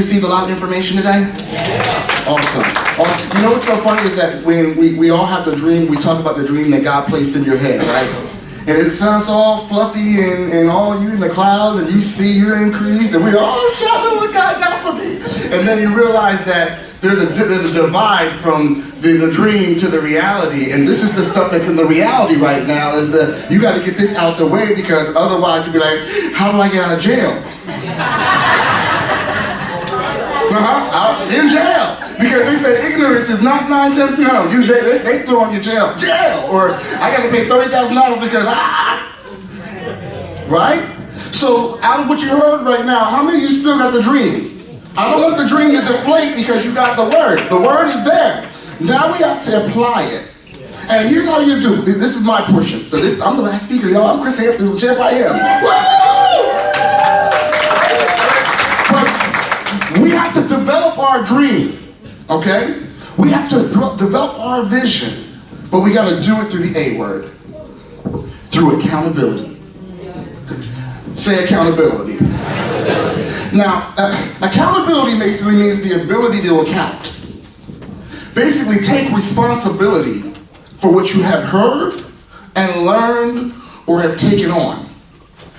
received a lot of information today? Awesome. Awesome. You know what's so funny is that when we all have the dream, we talk about the dream that God placed in your head, right? And it sounds all fluffy and all you in the clouds and you see your increase and we all shout, look what God got for me. And then you realize that there's a divide from the dream to the reality, and this is the stuff that's in the reality right now. Is that you got to get this out the way, because otherwise you'll be like, how do I get out of jail? Out in jail, because they say ignorance is not 9 tenths. No, they throw on you jail, or I got to pay $30,000 because right. So out of what you heard right now, how many of you still got the dream? I don't want the dream to deflate because you got the word. The word is there. Now we have to apply it. And here's how you do. This is my portion. So I'm the last speaker, y'all. I'm Chris Hampton from Champ I Am. Woo! But we have to develop our dream, okay? We have to develop our vision. But we got to do it through the A word. Through accountability. Say accountability. Now, accountability basically means the ability to account. Basically, take responsibility for what you have heard and learned or have taken on.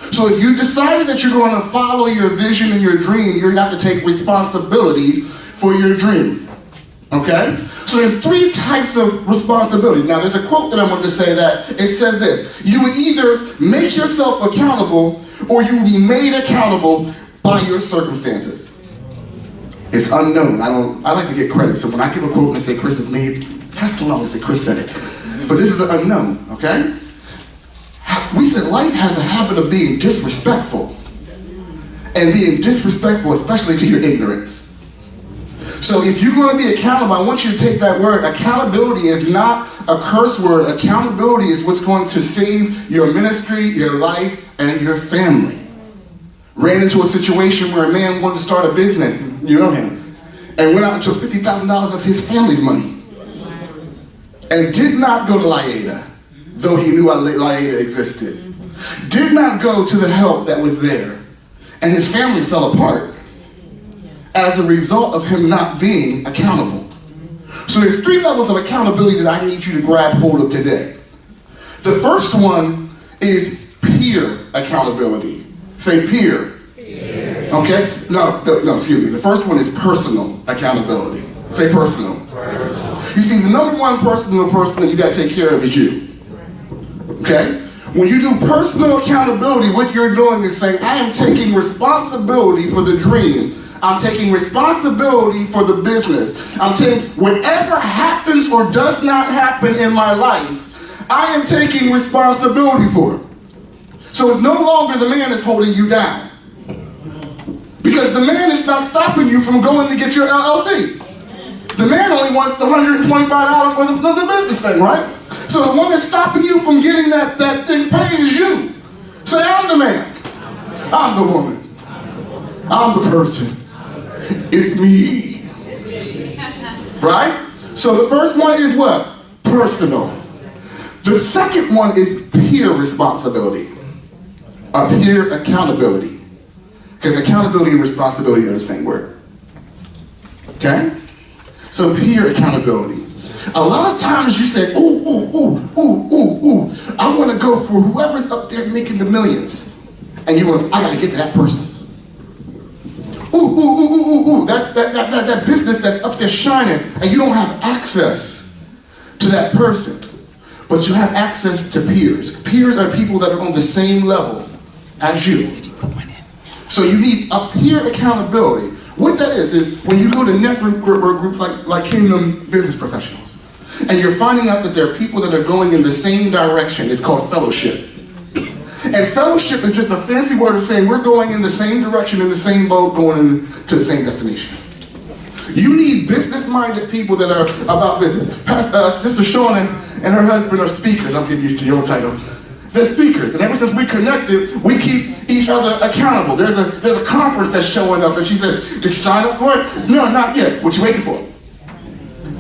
So if you decided that you're going to follow your vision and your dream, you have to take responsibility for your dream. Okay? So there's 3 types of responsibility. Now, there's a quote that I wanted to say that it says this: you will either make yourself accountable or you will be made accountable by your circumstances. It's unknown. I like to get credit. So when I give a quote and I say Chris is made, pass it along and say Chris said it. But this is an unknown, okay? We said life has a habit of being disrespectful. And being disrespectful, especially to your ignorance. So if you're going to be accountable, I want you to take that word. Accountability is not a curse word. Accountability is what's going to save your ministry, your life, and your family. Ran into a situation where a man wanted to start a business, you know him, and went out and took $50,000 of his family's money. And did not go to Liada, though he knew Liada existed. Did not go to the help that was there. And his family fell apart as a result of him not being accountable. So there's 3 levels of accountability that I need you to grab hold of today. The first one is peer accountability. Say peer. Okay? No, excuse me. The first one is personal accountability. Say personal. You see, the number one personal person that you got to take care of is you. Okay? When you do personal accountability, what you're doing is saying, I am taking responsibility for the dream. I'm taking responsibility for the business. I'm taking whatever happens or does not happen in my life, I am taking responsibility for it. So it's no longer the man that's holding you down. Because the man is not stopping you from going to get your LLC. The man only wants the $125 for the business thing, right? So the one that's stopping you from getting that thing paid is you. Say, I'm the man. I'm the woman. I'm the person. It's me. Right? So the first one is what? Personal. The second one is peer responsibility. Peer accountability. Because accountability and responsibility are the same word. Okay? So peer accountability. A lot of times you say, ooh, I want to go for whoever's up there making the millions. And you want, I got to get to that person. That business that's up there shining, and you don't have access to that person. But you have access to peers. Peers are people that are on the same level as you. So you need a peer accountability. What that is when you go to network groups like Kingdom Business Professionals, and you're finding out that there are people that are going in the same direction. It's called fellowship. And fellowship is just a fancy word of saying we're going in the same direction, in the same boat, going to the same destination. You need business-minded people that are about business. Sister Shawn and her husband are speakers. I'm getting used to your title. They're speakers, and ever since we connected, we keep each other accountable. There's a conference that's showing up, and she said, did you sign up for it? No, not yet. What you waiting for?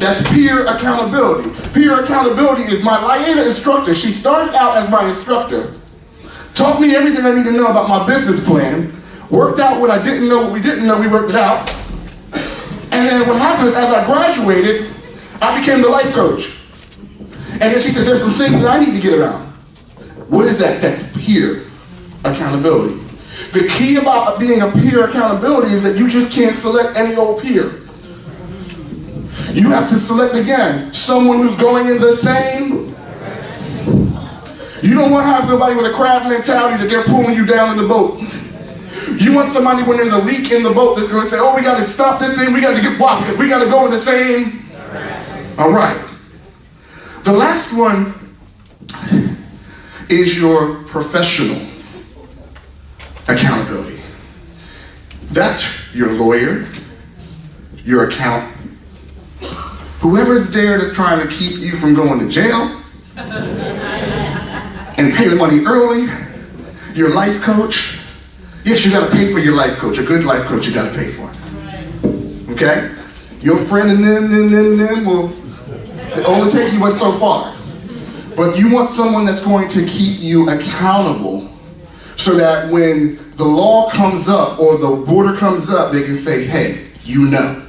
That's peer accountability. Peer accountability is my Liada instructor. She started out as my instructor, taught me everything I need to know about my business plan, worked out what I didn't know, what we didn't know, we worked it out. And then what happened is, as I graduated, I became the life coach. And then she said, there's some things that I need to get around. What is that? That's peer accountability. The key about being a peer accountability is that you just can't select any old peer. You have to select, again, someone who's going in the same. You don't want to have somebody with a crab mentality that they're pulling you down in the boat. You want somebody when there's a leak in the boat that's going to say, oh, we got to stop this thing, we got to get why? Because we got to go in the same. All right. The last one is your professional accountability. That's your lawyer, your accountant, whoever's there that's trying to keep you from going to jail and pay the money early, your life coach. Yes, you got to pay for your life coach. A good life coach, you got to pay for it. Okay? Your friend and them will only take you but so far. But you want someone that's going to keep you accountable so that when the law comes up or the border comes up, they can say, hey, you know.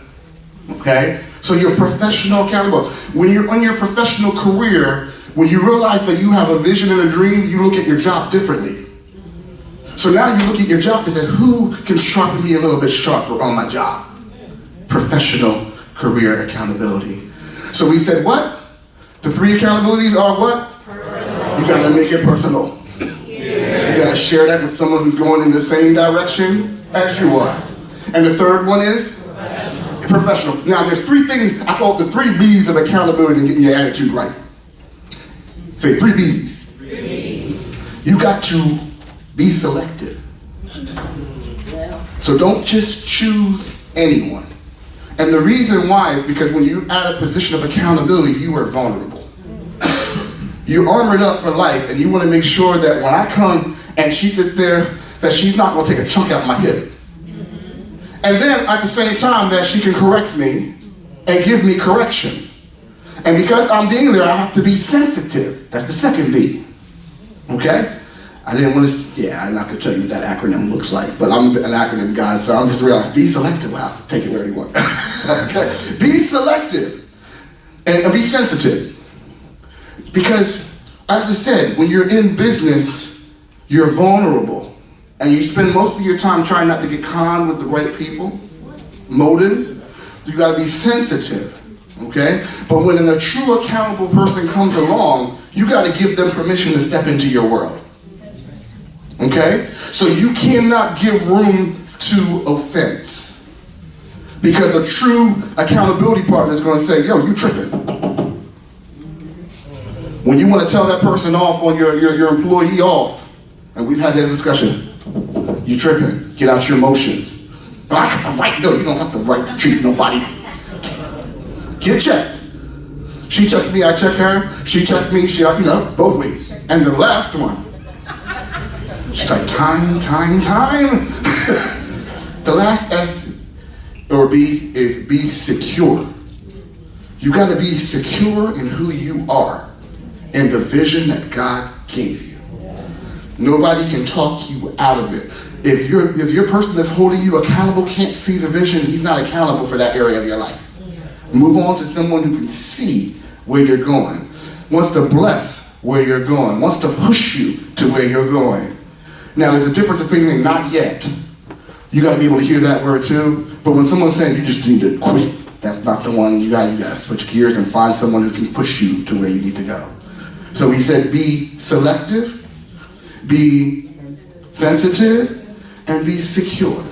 Okay? So you're professional accountable. When you're on your professional career, when you realize that you have a vision and a dream, you look at your job differently. So now you look at your job and say, who can sharpen me a little bit sharper on my job? Professional career accountability. So we said what? The three accountabilities are what? Personal. You gotta make it personal. You gotta share that with someone who's going in the same direction as you are. And the third one is? Professional. Now there's three things, I call it the 3 B's of accountability and getting your attitude right. Say 3 B's. 3 B's. You got to be selective. So don't just choose anyone. And the reason why is because when you're at a position of accountability, you are vulnerable. You're armored up for life, and you want to make sure that when I come and she sits there, that she's not going to take a chunk out my hip. And then at the same time that she can correct me and give me correction. And because I'm being there, I have to be sensitive. That's the second B. Okay? I didn't want to, I'm not going to tell you what that acronym looks like, but I'm an acronym guy, so I'm just realizing, be selective. Wow, take it where you want. Okay? Be selective and be sensitive. Because, as I said, when you're in business, you're vulnerable. And you spend most of your time trying not to get conned with the right people, motives. You got to be sensitive. Okay? But when a true accountable person comes along, you got to give them permission to step into your world. Okay? So you cannot give room to offense. Because a true accountability partner is going to say, yo, you tripping. When you want to tell that person off on your employee off, and we've had those discussions, you tripping, get out your emotions. But I got the right, no, you don't have the right to treat nobody. Get checked. She checks me, I check her, she checks me, both ways. And the last one, she's like, time. The last S or B is be secure. You gotta be secure in who you are and the vision that God gave you. Nobody can talk you out of it. If your person that's holding you accountable can't see the vision, he's not accountable for that area of your life. Move on to someone who can see where you're going, wants to bless where you're going, wants to push you to where you're going. Now, there's a difference between saying not yet. You got to be able to hear that word too. But when someone's saying you just need to quit, that's not the one. You got to switch gears and find someone who can push you to where you need to go. So we said be selective, be sensitive, and be secure.